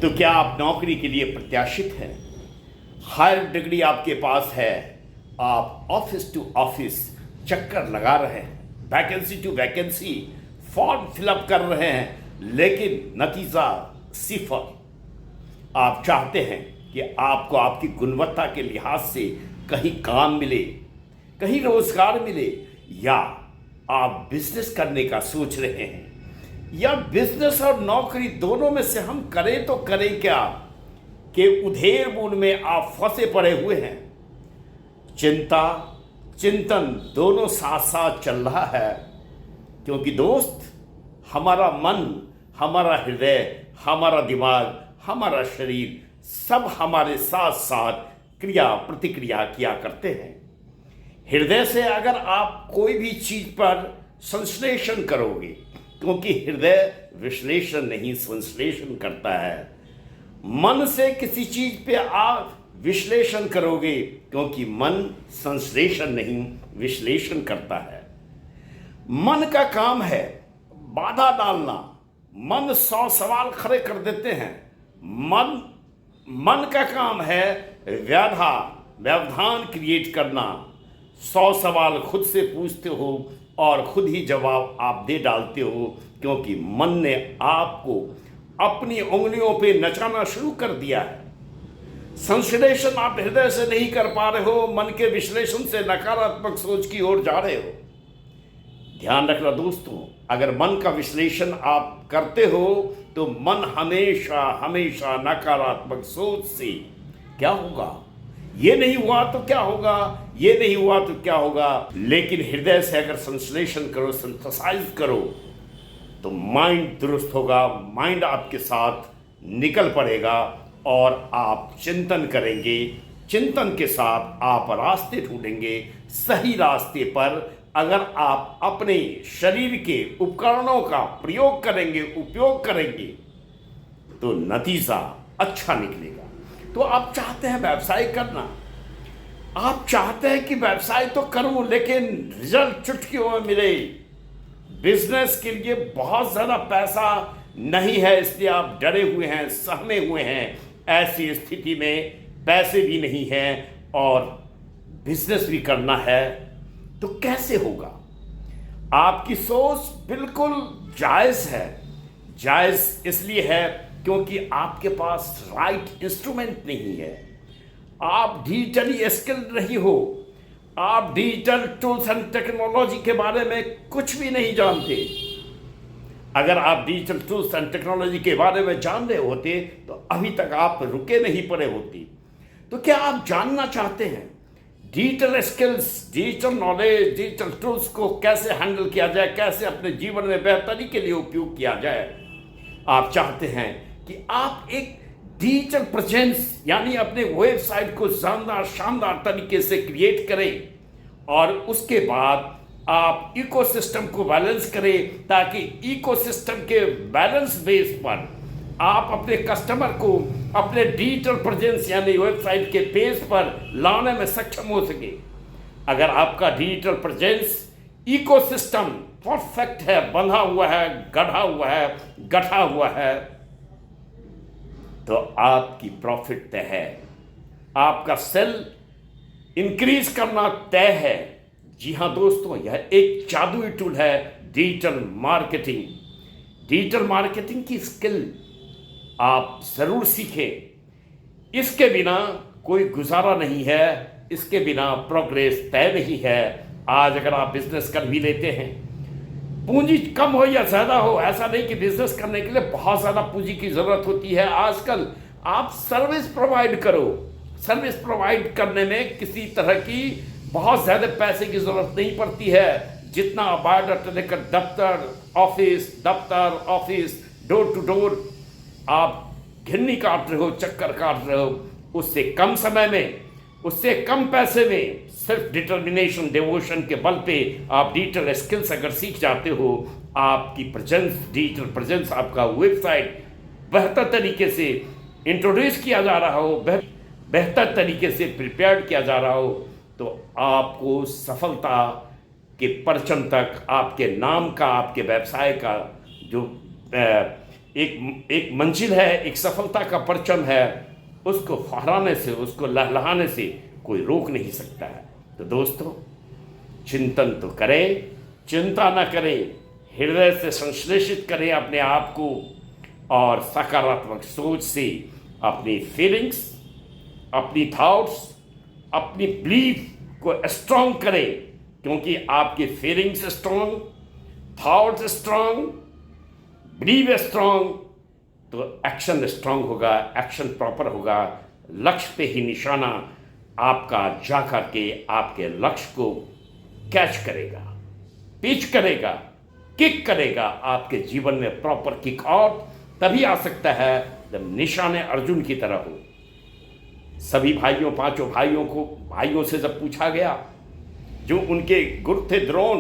तो क्या आप नौकरी के लिए प्रत्याशित हैं? हायर डिग्री आपके पास है, आप ऑफिस टू ऑफिस चक्कर लगा रहे हैं, vacancy to vacancy form fill up कर रहे हैं, लेकिन नतीजा सिफर। आप चाहते हैं कि आपको आपकी गुणवत्ता के लिहाज से कहीं काम मिले, कहीं रोजगार मिले, या आप बिजनेस करने का सोच रहे हैं, या बिजनेस और नौकरी दोनों में से हम करें तो करें क्या कि उधेड़-बुन में आप फंसे पड़े हुए हैं। चिंता चिंतन दोनों साथ साथ चल रहा है, क्योंकि दोस्त, हमारा मन, हमारा हृदय, हमारा दिमाग, हमारा शरीर सब हमारे साथ साथ क्रिया प्रतिक्रिया किया करते हैं। हृदय से अगर आप कोई भी चीज पर संश्लेषण करोगे, क्योंकि हृदय विश्लेषण नहीं संश्लेषण करता है, मन से किसी चीज पे आप विश्लेषण करोगे, क्योंकि मन संश्लेषण नहीं विश्लेषण करता है। मन का काम है बाधा डालना, मन 100 सवाल खड़े कर देते हैं। मन का काम है व्यवधान क्रिएट करना। 100 सवाल खुद से पूछते हो और खुद ही जवाब आप दे डालते हो, क्योंकि मन ने आपको अपनी उंगलियों पे नचाना शुरू कर दिया है। संश्लेषण आप हृदय से नहीं कर पा रहे हो, मन के विश्लेषण से नकारात्मक सोच की ओर जा रहे हो। ध्यान रखना दोस्तों, अगर मन का विश्लेषण आप करते हो तो मन हमेशा हमेशा नकारात्मक सोच से क्या होगा, ये नहीं हुआ तो क्या होगा, ये नहीं हुआ तो क्या होगा। लेकिन हृदय से अगर संश्लेषण करो, सिंथेसाइज करो, तो माइंड दुरुस्त होगा, माइंड आपके साथ निकल पड़ेगा और आप चिंतन करेंगे। चिंतन के साथ आप रास्ते ढूंढेंगे। सही रास्ते पर अगर आप अपने शरीर के उपकरणों का प्रयोग करेंगे, उपयोग करेंगे, तो नतीजा अच्छा निकलेगा। तो आप चाहते हैं व्यवसाय करना, आप चाहते हैं कि व्यवसाय तो करूं लेकिन रिजल्ट चुटकियों में मिले, बिजनेस के लिए बहुत ज़्यादा पैसा नहीं है, इसलिए आप डरे हुए हैं, सहमे हुए हैं। ऐसी स्थिति में पैसे भी नहीं हैं और बिजनेस भी करना है, तो कैसे होगा? आपकी सोच बिल्कुल जायज़ है। जायज़ इसलिए है क्योंकि आपके पास राइट इंस्ट्रूमेंट नहीं है। आप डिजिटली स्किल्ड नहीं हो, आप डिजिटल टूल्स एंड टेक्नोलॉजी के बारे में कुछ भी नहीं जानते। अगर आप डिजिटल टूल्स एंड टेक्नोलॉजी के बारे में जान रहे होते तो अभी तक आप रुके नहीं पड़े होते। तो क्या आप जानना चाहते हैं digital skills, digital knowledge, digital tools को कैसे हैंडल किया जाए, कैसे अपने जीवन में बेहतरी के लिए उपयोग किया जाए? आप चाहते हैं कि आप एक डिजिटल प्रेजेंस यानी अपने वेबसाइट को शानदार तरीके से क्रिएट करें और उसके बाद आप इकोसिस्टम को बैलेंस करें, ताकि इकोसिस्टम के बैलेंस बेस पर आप अपने कस्टमर को अपने डिजिटल प्रेजेंस यानी वेबसाइट के पेज पर लाने में सक्षम हो सके। अगर आपका डिजिटल प्रेजेंस इकोसिस्टम परफेक्ट है, बंधा हुआ है, गढ़ा हुआ है, तो आपकी प्रॉफिट तय है, आपका सेल इंक्रीज करना तय है। जी हाँ दोस्तों, यह एक जादुई टूल है डिजिटल मार्केटिंग। डिजिटल मार्केटिंग की स्किल आप जरूर सीखें। इसके बिना कोई गुजारा नहीं है, इसके बिना प्रोग्रेस तय नहीं है। आज अगर आप बिजनेस कर भी लेते हैं, पूंजी कम हो या ज्यादा हो, ऐसा नहीं कि बिजनेस करने के लिए बहुत ज्यादा पूंजी की जरूरत होती है। आजकल आप सर्विस प्रोवाइड करो, सर्विस प्रोवाइड करने में किसी तरह की बहुत ज्यादा पैसे की जरूरत नहीं पड़ती है। जितना बायोडाटा लेकर दफ्तर ऑफिस डोर टू डोर आप घिन्नी काट रहे हो, चक्कर काट रहे हो, उससे कम समय में, उससे कम पैसे में, सिर्फ डिटर्मिनेशन, डिवोशन के बल पे आप डिजिटल स्किल्स अगर सीख जाते हो, आपकी प्रेजेंस, डिजिटल प्रेजेंस, आपका वेबसाइट बेहतर तरीके से इंट्रोड्यूस किया जा रहा हो, बेहतर तरीके से प्रिपेयर्ड किया जा रहा हो, तो आपको सफलता के परचम तक, आपके नाम का, आपके व्यवसाय का जो एक मंजिल है, एक सफलता का परचम है, उसको फहराने से, उसको लहलहाने से कोई रोक नहीं सकता है। तो दोस्तों, चिंतन तो करें, चिंता न करें, हृदय से संश्लेषित करें अपने आप को और सकारात्मक सोच से अपनी फीलिंग्स, अपनी थॉट्स, अपनी बिलीफ को स्ट्रांग करें, क्योंकि आपकी feelings strong, thoughts strong, believe strong, तो एक्शन स्ट्रांग होगा, एक्शन प्रॉपर होगा, लक्ष्य पे ही निशाना आपका जा करके आपके लक्ष्य को कैच करेगा, पिच करेगा, किक करेगा आपके जीवन में प्रॉपर किक आउट तभी आ सकता है जब निशाने अर्जुन की तरह हो। सभी भाइयों, पांचों भाइयों से जब पूछा गया, जो उनके गुरु थे द्रोण,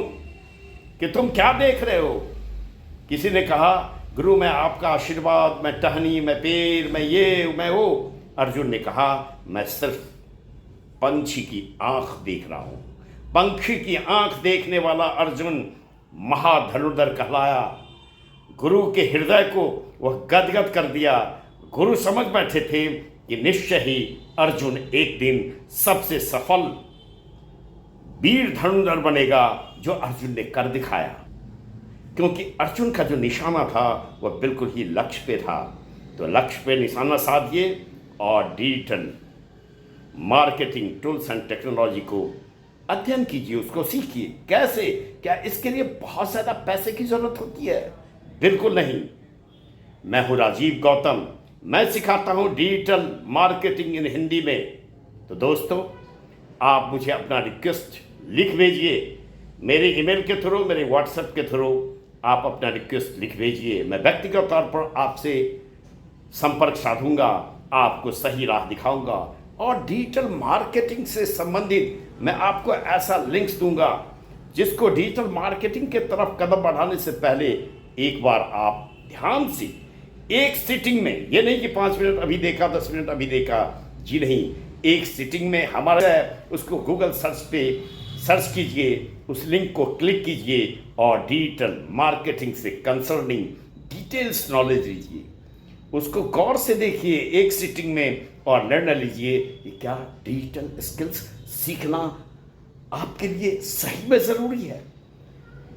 कि तुम क्या देख रहे हो? किसी ने कहा, गुरु मैं आपका आशीर्वाद, मैं टहनी, मैं पेड़, मैं ये, मैं वो। अर्जुन ने कहा, मैं सिर्फ पंछी की आंख देख रहा हूं। पंछी की आंख देखने वाला अर्जुन महाधनुर्धर कहलाया। गुरु के हृदय को वह गदगद कर दिया। गुरु समझ बैठे थे कि निश्चय ही अर्जुन एक दिन सबसे सफल वीर धनुर्धर बनेगा, जो अर्जुन ने कर दिखाया। क्योंकि अर्जुन का जो निशाना था वह बिल्कुल ही लक्ष्य पे था। तो लक्ष्य पे निशाना साधिए और digital marketing tools and technology को अध्ययन कीजिए, उसको सीखिए। कैसे? क्या इसके लिए बहुत ज़्यादा पैसे की ज़रूरत होती है? बिल्कुल नहीं। मैं हूँ राजीव गौतम, मैं सिखाता हूँ डिजिटल मार्केटिंग इन हिंदी में। तो दोस्तों, आप मुझे अपना रिक्वेस्ट लिख भेजिए, मेरे ईमेल के थ्रू, मेरे व्हाट्सएप के थ्रू आप अपना रिक्वेस्ट लिख भेजिए। मैं व्यक्तिगत तौर पर आपसे संपर्क साधूंगा, आपको सही राह दिखाऊंगा और डिजिटल मार्केटिंग से संबंधित मैं आपको ऐसा लिंक्स दूंगा जिसको डिजिटल मार्केटिंग के तरफ कदम बढ़ाने से पहले एक बार आप ध्यान से एक सिटिंग में, ये नहीं कि 5 मिनट अभी देखा, 10 मिनट अभी देखा, जी नहीं, एक सिटिंग में हमारा उसको गूगल सर्च पे सर्च कीजिए, उस लिंक को क्लिक कीजिए और डिजिटल मार्केटिंग से कंसर्निंग डिटेल्स नॉलेज लीजिए, उसको गौर से देखिए एक सिटिंग में और निर्णय लीजिए कि क्या डिजिटल स्किल्स सीखना आपके लिए सही में ज़रूरी है।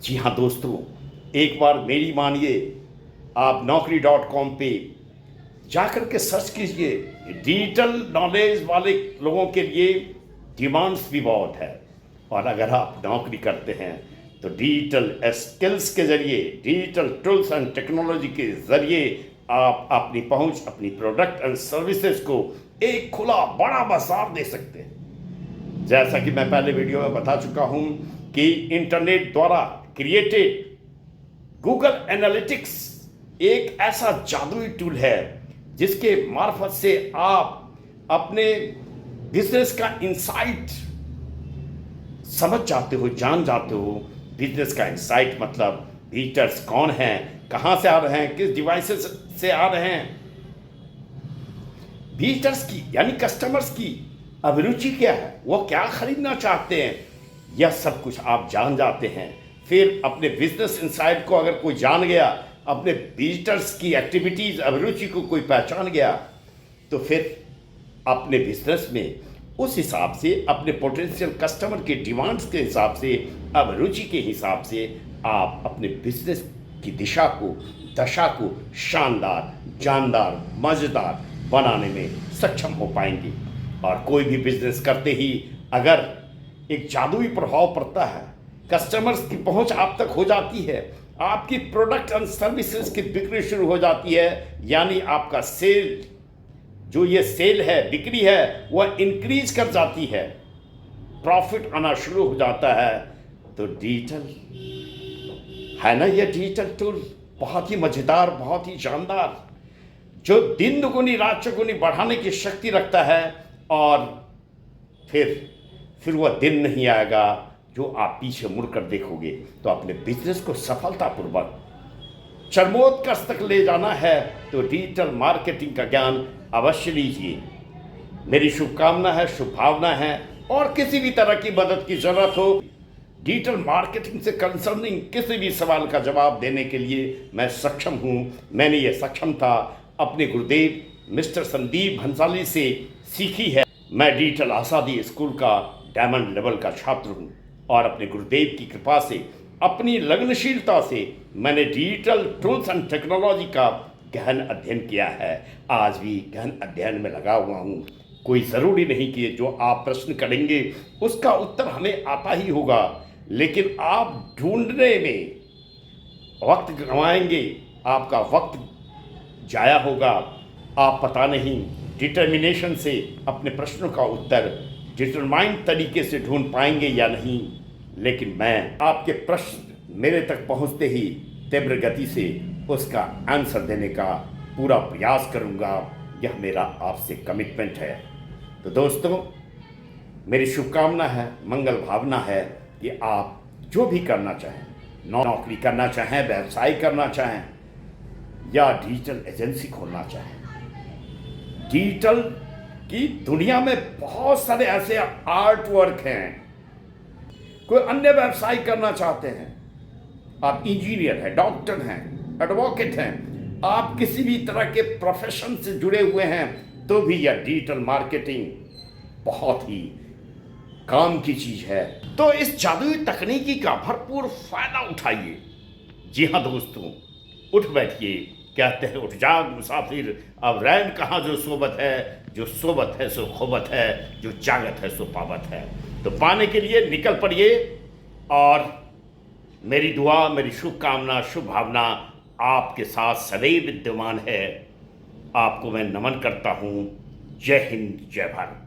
जी हाँ दोस्तों, एक बार मेरी मानिए, आप naukri.com पे जाकर के सर्च कीजिए। डिजिटल नॉलेज वाले लोगों के लिए डिमांड्स भी बहुत है, और अगर आप नौकरी करते हैं तो डिजिटल स्किल्स के ज़रिए, डिजिटल टूल्स एंड टेक्नोलॉजी के ज़रिए आप अपनी पहुंच, अपनी प्रोडक्ट एंड सर्विसेज को एक खुला बड़ा बाजार दे सकते हैं। जैसा कि मैं पहले वीडियो में बता चुका हूं कि इंटरनेट द्वारा क्रिएटेड गूगल एनालिटिक्स एक ऐसा जादुई टूल है जिसके मार्फत से आप अपने बिजनेस का इंसाइट समझ जाते हो, जान जाते हो। बिजनेस का इंसाइट मतलब विजिटर्स कौन हैं, कहाँ से आ रहे हैं, किस डिवाइसेस से आ रहे हैं, विजिटर्स की यानी कस्टमर्स की अभिरुचि क्या है, वो क्या खरीदना चाहते हैं, यह सब कुछ आप जान जाते हैं। फिर अपने बिजनेस इंसाइट को अगर कोई जान गया, अपने विजिटर्स की एक्टिविटीज़, अभिरुचि को कोई पहचान गया, तो फिर अपने बिजनेस में उस हिसाब से, अपने पोटेंशियल कस्टमर के डिमांड्स के हिसाब से, अभिरुचि के हिसाब से आप अपने बिजनेस की दिशा को, दशा को शानदार, जानदार, मज़ेदार बनाने में सक्षम हो पाएंगे। और कोई भी बिजनेस करते ही अगर एक जादुई प्रभाव पड़ता है, कस्टमर्स की पहुंच आप तक हो जाती है, आपकी प्रोडक्ट एंड सर्विसेज की बिक्री शुरू हो जाती है, यानी आपका सेल, जो ये सेल है, बिक्री है, वह इंक्रीज कर जाती है, प्रॉफिट आना शुरू हो जाता है। तो डिजिटल है ना, ये डिजिटल टूल बहुत ही मज़ेदार, बहुत ही जानदार, जो दिन दुगुनी रात चौगुनी बढ़ाने की शक्ति रखता है। और फिर वह दिन नहीं आएगा जो आप पीछे मुड़कर देखोगे। तो अपने बिजनेस को सफलतापूर्वक चरमोत्कर्ष तक ले जाना है तो डिजिटल मार्केटिंग का ज्ञान अवश्य लीजिए। मेरी शुभकामना है, शुभ भावना है। और किसी भी तरह की मदद की ज़रूरत हो डिजिटल मार्केटिंग से कंसर्निंग किसी भी सवाल का जवाब देने के लिए मैं सक्षम हूँ। मैंने ये सक्षमता अपने गुरुदेव मिस्टर संदीप भंसाली से सीखी है। मैं डिजिटल आसादी स्कूल का डायमंड लेवल का छात्र हूँ और अपने गुरुदेव की कृपा से, अपनी लगनशीलता से मैंने डिजिटल टूल्स एंड टेक्नोलॉजी का गहन अध्ययन किया है। आज भी गहन अध्ययन में लगा हुआ हूँ। कोई ज़रूरी नहीं कि जो आप प्रश्न करेंगे उसका उत्तर हमें आता ही होगा, लेकिन आप ढूंढने में वक्त गंवाएंगे, आपका वक्त जाया होगा। आप पता नहीं डिटर्मिनेशन से अपने प्रश्नों का उत्तर डिटरमाइंड तरीके से ढूंढ पाएंगे या नहीं, लेकिन मैं आपके प्रश्न मेरे तक पहुंचते ही तीव्र गति से उसका आंसर देने का पूरा प्रयास करूंगा। यह मेरा आपसे कमिटमेंट है। तो दोस्तों, मेरी शुभकामना है, मंगल भावना है कि आप जो भी करना चाहें, नौकरी करना चाहें, व्यवसाय करना चाहें या डिजिटल एजेंसी खोलना चाहें, डिजिटल की दुनिया में बहुत सारे ऐसे आर्ट वर्क हैं। कोई अन्य व्यवसाय करना चाहते हैं, आप इंजीनियर हैं, डॉक्टर हैं, एडवोकेट हैं, आप किसी भी तरह के प्रोफेशन से जुड़े हुए हैं, तो भी यह डिजिटल मार्केटिंग बहुत ही काम की चीज है। तो इस जादुई तकनीकी का भरपूर फायदा उठाइए। जी हाँ दोस्तों, उठ बैठिए। कहते हैं उठ जाग मुसाफिर, अब रैन कहाँ जो सोबत है, जो सोबत है सो खोबत है, जो जागत है सो पावत है। तो पाने के लिए निकल पड़िए और मेरी दुआ, मेरी शुभकामना, शुभ भावना आपके साथ सदैव विद्यमान है। आपको मैं नमन करता हूँ। जय हिंद, जय भारत।